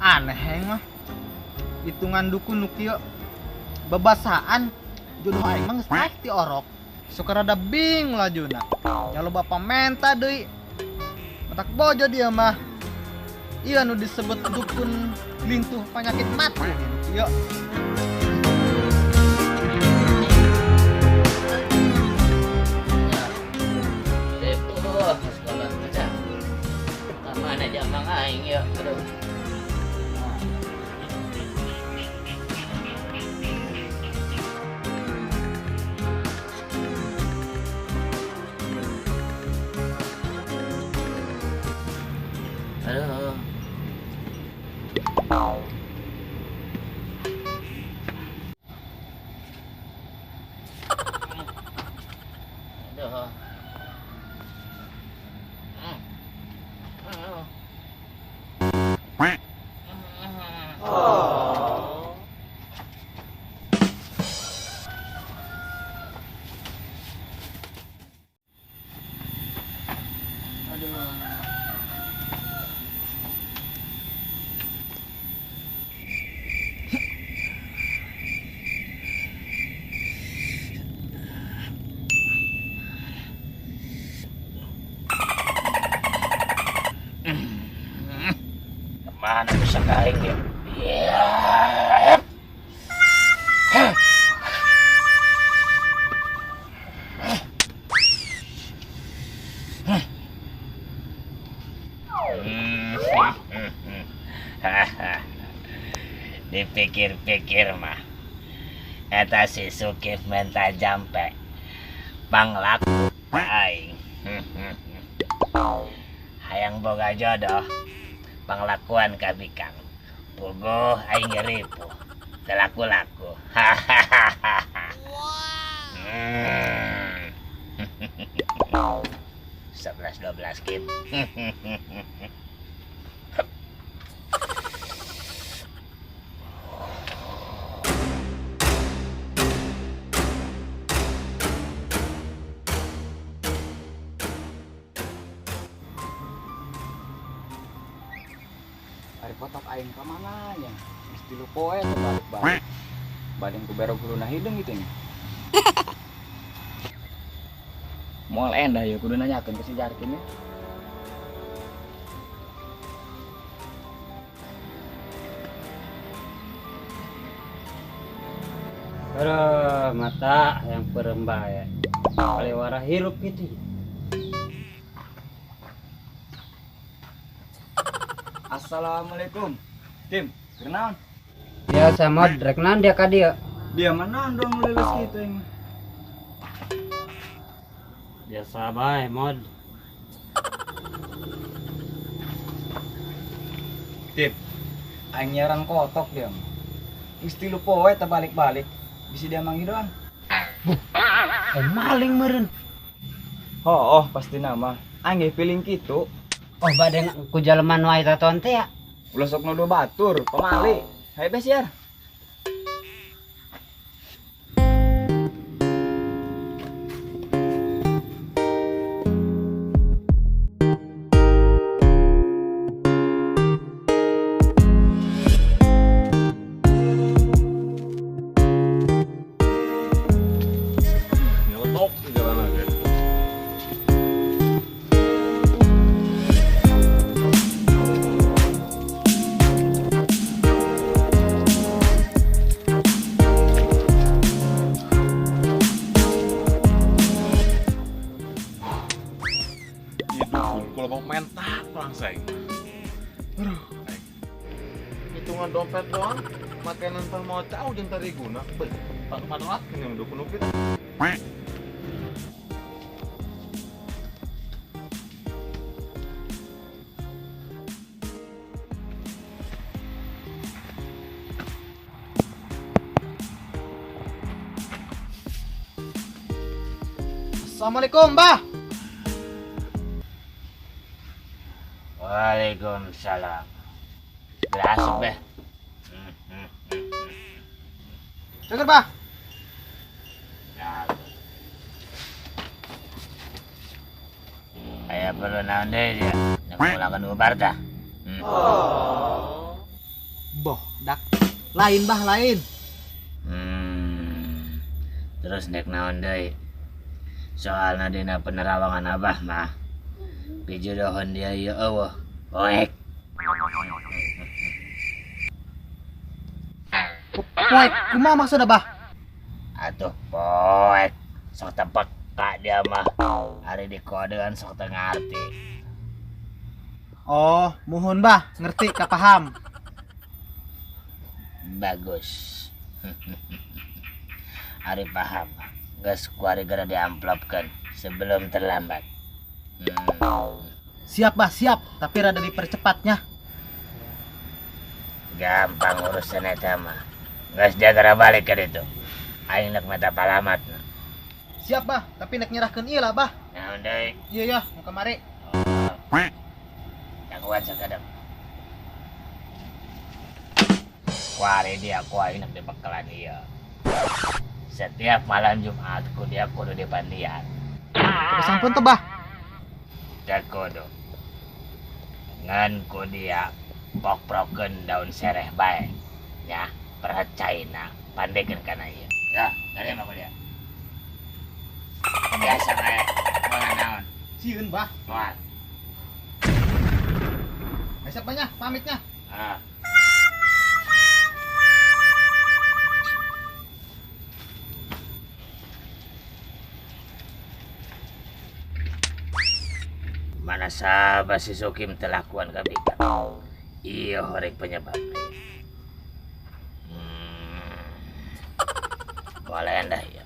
Aneh mah hitungan dukun nukio bebasaan jodoh aing mah geus pasti orok suka rada bing lah juna ya lo bapak menta deui matak bojo dia mah iya nu disebut dukun lintuh penyakit mati nukio. Sekolah kerja mana jamang aing ya aduh. Aduh. Aduh. Oh. Aduh. Mana bisa kain ya? Iya. Dipikir-pikir mah, eta si Sukif menta jampe panglaku aing. Hayang boga jodoh. Panglakuan kabikang puguh aing ripuh telaku-laku hahaha. Wow. 11-12 kit. Ari potok aing ka mananya mesti lu poe teh balik-balik badeng ku berok kuluna hideung gitu nya. Moal endah ya kudu nanyakeun ke si Jarkin ya. Aduh, mata yang perembaya kaliwara hirup gitu. Assalamualaikum. Tim, kenaon? Ya sama rek naon dia ka dieu. Dia mana dong lulus gitu yang. Biasa bae mod. Tim, aing nyaran kotok dia. Isti lu poe teh balik-balik. Bisa dia manggil doang. Maling meureun. Oh, pasti nama. Aing ge feeling kitu. Oh badeng ku jaleman wae taton teh ya. Ulah sok nuduh batur, pemali. Hayu besiar. hitungan dompet doang, makanan teh mau cau jeung tari guna. Beuh, padahal yang dukun-dukun. Assalamualaikum, Mbah. Waalaikumsalam. Berasuk deh. Dengar, Mbah. Nah, kayak perlu naon deh dia. Nak pulang ubar dah. Boh, dak. Lain, Mbah, lain. Terus nek naon deui? Soalna dina penerawangan Abah mah pijodohan dia ieu eueuh. Oek. Poek, kumaha maksudna, Bah? Atuh poek. Sok tepek ka dia mah. Ari dikodean sok teu ngarti. Oh, muhun, Bah. Ngerti, kapaham. Bagus. Ari paham. Geus kuari gara diamplopkeun sebelum terlambat. Siap, Bah, siap. Tapi rada dipercepatnya. Gampang urusan eta mah. Geus jagara balik ka ditu. Aing nek meta palamatna. Siap, Bah. Tapi nek nyerahkeun ieu lah, Bah. Naon deui? Iya, ya, mau kemari. Jagoan sakadep. Kuari dia ku aing nek dibekalan ieu. Setiap malam Jumat ku dia kudu dipandian. Tapi sampun tuh, Bah. Teu kudu. Ngan ku dia pok-prokeun daun sereh bae. Nya, percaina pandekeun kana ieu. Ya, dari mah ku dia. Biasa bae. Moal naon? Sieun, Bah. Moal. Besok banyak pamitnya. Ah. Mana sabah si Sokim telakuan kabikan. Iya horek penyebabnya. Boleh anda ya.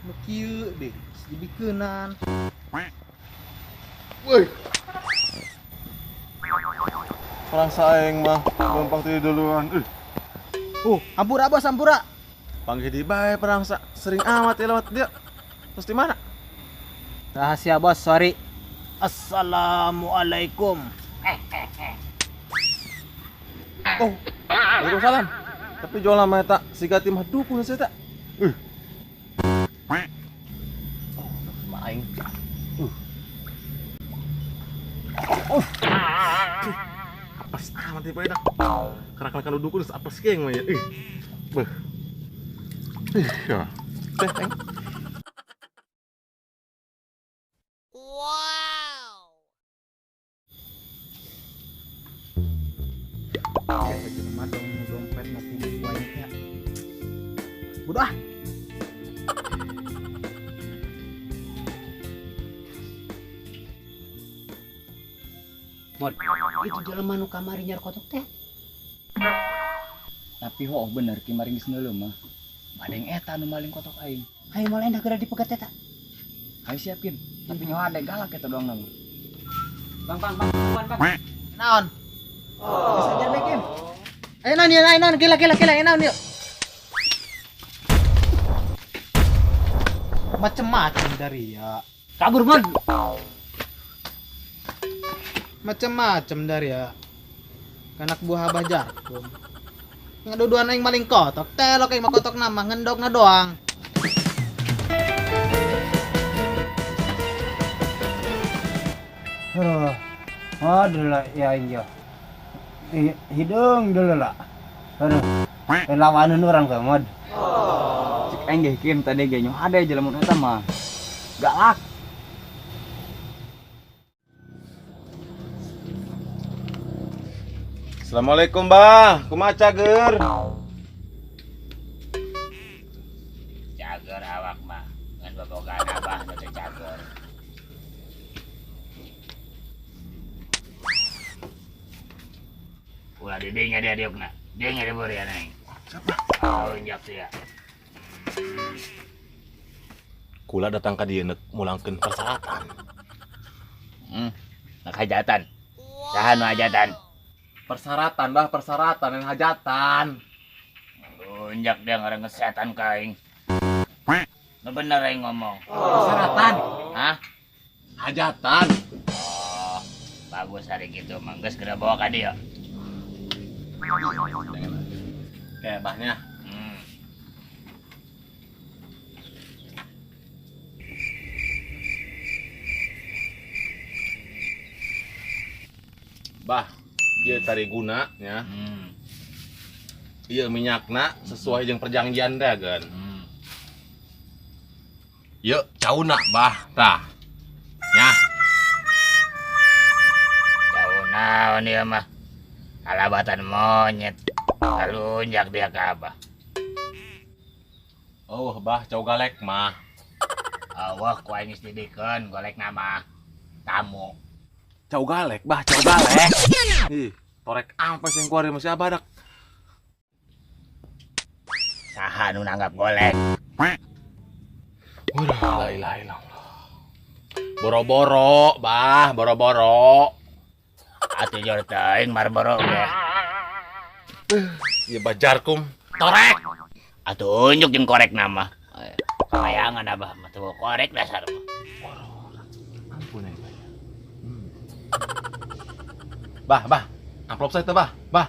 Nu kieu deh, dibikeunan. Woi. Orang saing mah gampang tidur duluan. Ampura, Bos, ampura. Panggil di bae perang sering amat ya lewat dia. Terus di mana? Rahasia, Bos, sorry. Assalamualaikum. Oh, waalaikumsalam. Tapi jual lama eta siga timah dukun saya tak. Maing. Apes amat tipe eta. Karena kalau dukun apes keng mah ya. Beuh. Ya. Teh, teng. Cuma dompet nanti banyaknya. Bodoh ah. Mod, itu jelema nu kamari nyar kotok teh. Tapi ho bener kimaring geus mah. Badeng eta nu maling kotok aing. Hayu malah endah geura dipegat eta. Hayu siapin. Tapi nyawa ade galak eta doang nama. Bang. Naon? Bisa ajar bikin. Ayo naon, gila, naon yuk. Macem-macem dari ya. Kabur, Mod. Macem-macem dari ya. Anak buah Abah Jarkum. Ngaduduan aing maling kotok, telok aing mah kotok nama ngendogna doang. Aduh lah, ya iya. Hidung dulu lah. Aduh, lawanan orang tuh, Mod. Cik aing ge kieu tadi ge nyawa ade jelema eta mah. Galak. Assalamualaikum, Bah. Kumaha Ger? Cager awak mah ngan bobogan abah nu teh cager. Ulah didinya dia diukna. Dia ngadebeur ya neng. Siapa? Oh, injak ya. Kula datang ka dieu mulangkeun persyaratan. Nak hajatan. Saha nu hajatan? Persyaratan, Bah, persyaratan yang hajatan. Injak dia ngareng kesehatan kaing. Nu bener aing ngomong. Persyaratan, Hah? hajatan. Oh, bagus hari gitu. Mangges geura bawa ka dieu. Kayak Bahnya. Bah, ieu tari guna nya. Ieu minyakna sesuai jeung perjanjian teh gan. Ieu cauna, Bah, tah. Nya. Jauh naon ieu mah. Alabatan monyet. Kalunjak dia ka abah. Oh, Bah, cau galek mah. Wah, ku aing geus didikeun golek nama tamu. Cau galek, Bah, cau galek. Ih, torek apa sih yang keluar masih abadak. Saha nu nanggap golek? Waduh, la ilaha illallah. Boro-boro, Bah, boro-boro. Atuh jor teuing marboro ge. Ieu bajarkum. Torek. Atuh unjuk jeung korek nama. Kayangan abah mah tuh korek dasar mah. Ampun ya, Bah. Bah, amplop saya tuh, Bah. Bah.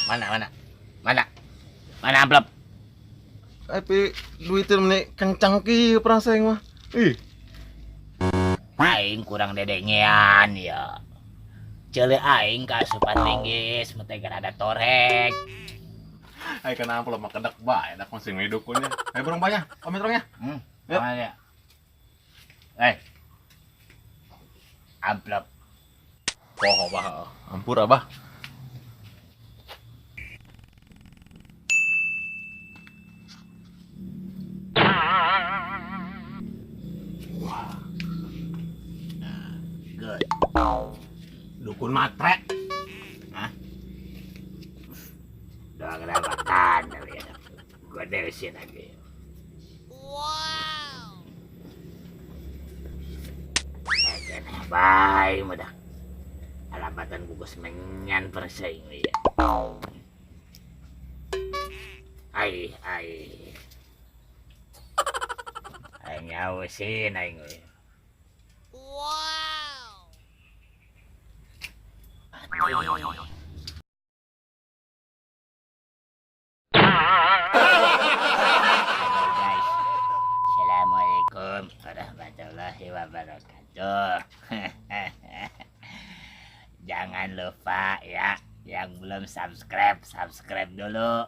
Mana? Mana amplop? Tapi duitnya meni kencang kieu perasaan mah. Ih, Aing kurang dedengean ya. Ceuleuh aing kaasupan linggis mentegan ada torek. ai kana amplop mah kedak bae dak masing hidupunnya. Ayo burung banyak, pamit orangnya. Yuk. Mana ya? Amplop. Poho, Bah. Ampura, Bah. Good. Dukun matre. Doa keramatan tapi ya. Gua deresin lagi. Wow. Bye, mudah. Alabatan gugus menyan persaing ya. Ai. Ai nyausin aing we. Wow. Guys, assalamualaikum warahmatullahi wabarakatuh. Jangan lupa ya, yang belum subscribe dulu.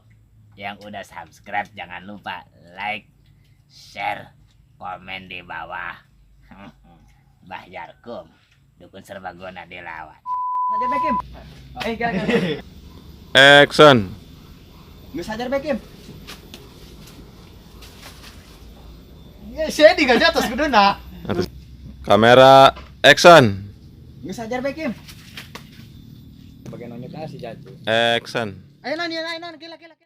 Yang udah subscribe jangan lupa like, share, komen di bawah. Bah Jarkum, dukun serbaguna dilawan. Hajar Bekim. Kira. Action. Geus hajar Bekim. Ya, saya di atas kuduna. Kamera action. Geus hajar Bekim. Bagian nonyoknya si jatuh. Action. Ayo nan, gila.